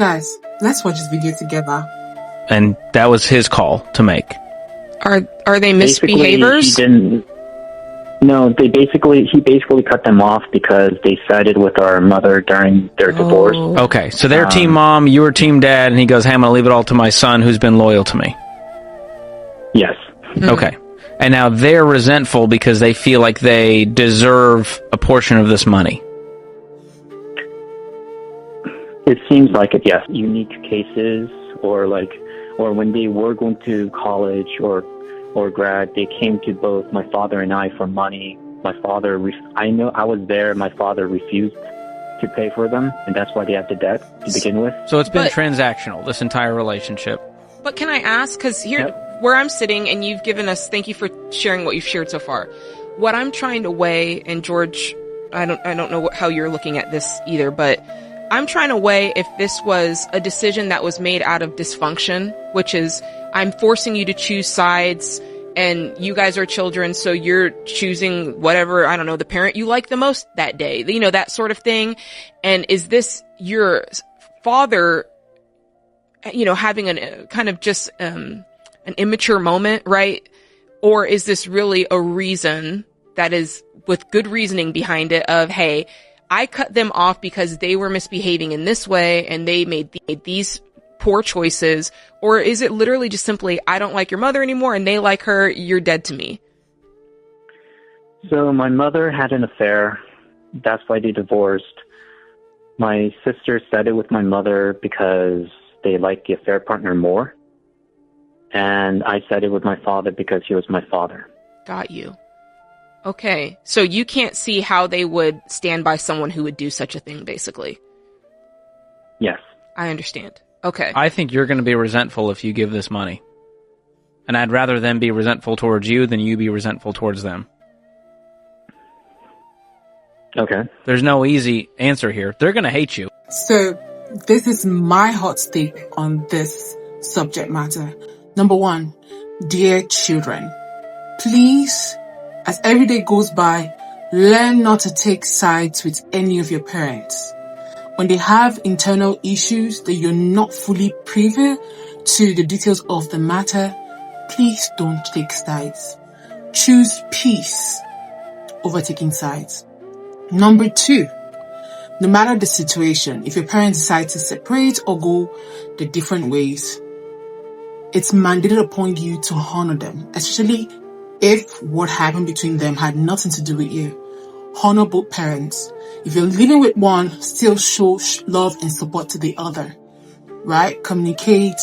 Guys, let's watch this video together. And that was his call to make. Are they Basically, misbehaviors? he basically cut them off because they sided with our mother during their divorce. Okay, so they're team mom, you were team dad, and he goes, hey, I'm going to leave it all to my son who's been loyal to me. Yes. Okay. And now they're resentful because they feel like they deserve a portion of this money. It seems like it, yes. Unique cases or when they were going to college or grad, they came to both my father and I for money. My father, I know I was there, my father refused to pay for them, and that's why they have the debt to begin with. So it's been transactional, this entire relationship. But can I ask, because here, where I'm sitting, and you've given us, thank you for sharing what you've shared so far. What I'm trying to weigh, and George, I don't know how you're looking at this either, but I'm trying to weigh if this was a decision that was made out of dysfunction, which is, I'm forcing you to choose sides, and you guys are children, so you're choosing whatever, I don't know, the parent you like the most that day, you know, that sort of thing. And is this your father, you know, having a kind of just, an immature moment, right? Or is this really a reason that is with good reasoning behind it of, hey, I cut them off because they were misbehaving in this way and they made these poor choices? Or is it literally just simply, I don't like your mother anymore and they like her, you're dead to me? So my mother had an affair. That's why they divorced. My sister sided with my mother because they liked the affair partner more. And I sided with my father because he was my father. Got you. Okay. So you can't see how they would stand by someone who would do such a thing, basically. Yes. I understand. Okay. I think you're going to be resentful if you give this money. And I'd rather them be resentful towards you than you be resentful towards them. Okay. There's no easy answer here. They're going to hate you. So, this is my hot take on this subject matter. Number one, dear children, please, as every day goes by, learn not to take sides with any of your parents. When they have internal issues that you're not fully privy to the details of the matter, please don't take sides. Choose peace over taking sides. Number two, no matter the situation, if your parents decide to separate or go the different ways, it's mandated upon you to honor them, especially if what happened between them had nothing to do with you. Honor both parents. If you're living with one, still show love and support to the other, right? Communicate.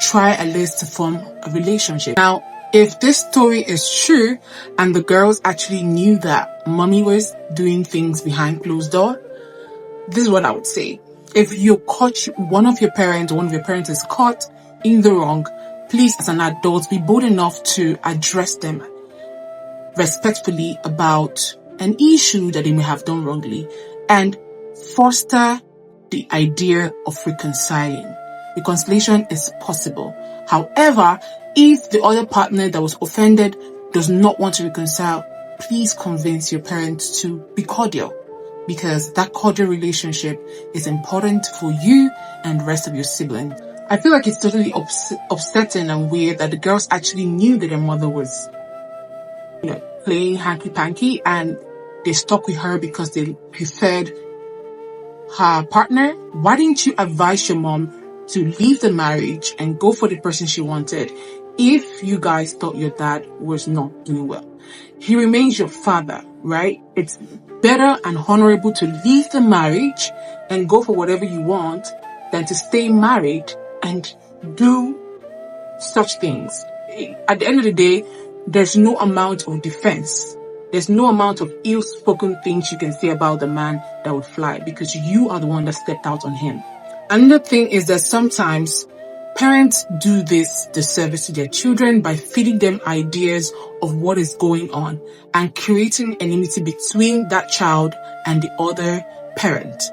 Try at least to form a relationship. Now, if this story is true and the girls actually knew that mommy was doing things behind closed door, this is what I would say. If you caught one of your parents is caught in the wrong, please, as an adult, be bold enough to address them respectfully about an issue that they may have done wrongly and foster the idea of reconciling. Reconciliation is possible. However, if the other partner that was offended does not want to reconcile, please convince your parents to be cordial, because that cordial relationship is important for you and the rest of your siblings. I feel like it's totally upsetting and weird that the girls actually knew that their mother was, playing hanky-panky and they stuck with her because they preferred her partner. Why didn't you advise your mom to leave the marriage and go for the person she wanted if you guys thought your dad was not doing well? He remains your father, right? It's better and honorable to leave the marriage and go for whatever you want than to stay married and do such things. At the end of the day, there's no amount of defense. There's no amount of ill-spoken things you can say about the man that would fly, because you are the one that stepped out on him. Another thing is that sometimes parents do this disservice to their children by feeding them ideas of what is going on and creating enmity between that child and the other parent.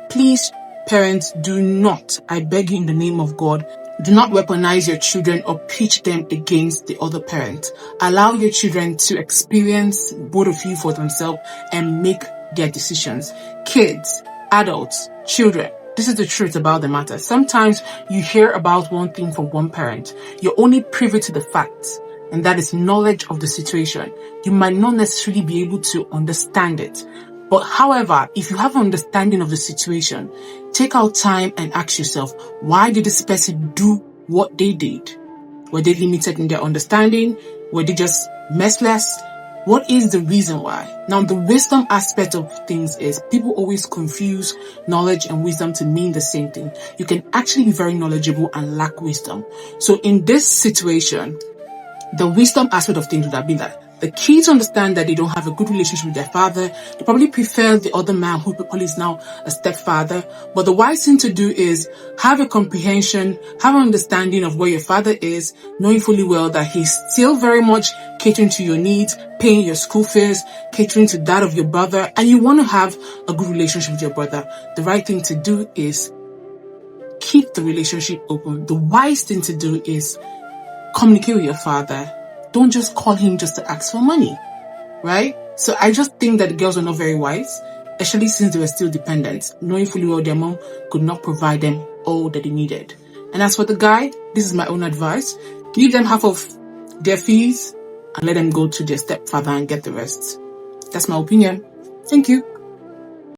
Please, parents, do not, I beg you in the name of God, do not weaponize your children or pitch them against the other parent. Allow your children to experience both of you for themselves and make their decisions. Kids, adults, children, This is the truth about the matter. Sometimes you hear about one thing from one parent. You're only privy to the facts, and that is knowledge of the situation. You might not necessarily be able to understand it. But however, if you have an understanding of the situation, take out time and ask yourself, why did this person do what they did? Were they limited in their understanding? Were they just messless? What is the reason why? Now, the wisdom aspect of things is people always confuse knowledge and wisdom to mean the same thing. You can actually be very knowledgeable and lack wisdom. So in this situation, the wisdom aspect of things would have been that the kids understand that they don't have a good relationship with their father. They probably prefer the other man who probably is now a stepfather. But the wise thing to do is have a comprehension, have an understanding of where your father is, knowing fully well that he's still very much catering to your needs, paying your school fees, catering to that of your brother, and you want to have a good relationship with your brother. The right thing to do is keep the relationship open. The wise thing to do is communicate with your father. Don't just call him just to ask for money, right? So I just think that the girls were not very wise, especially since they were still dependent, knowing fully well their mom could not provide them all that they needed. And as for the guy, this is my own advice. Give them half of their fees and let them go to their stepfather and get the rest. That's my opinion. Thank you.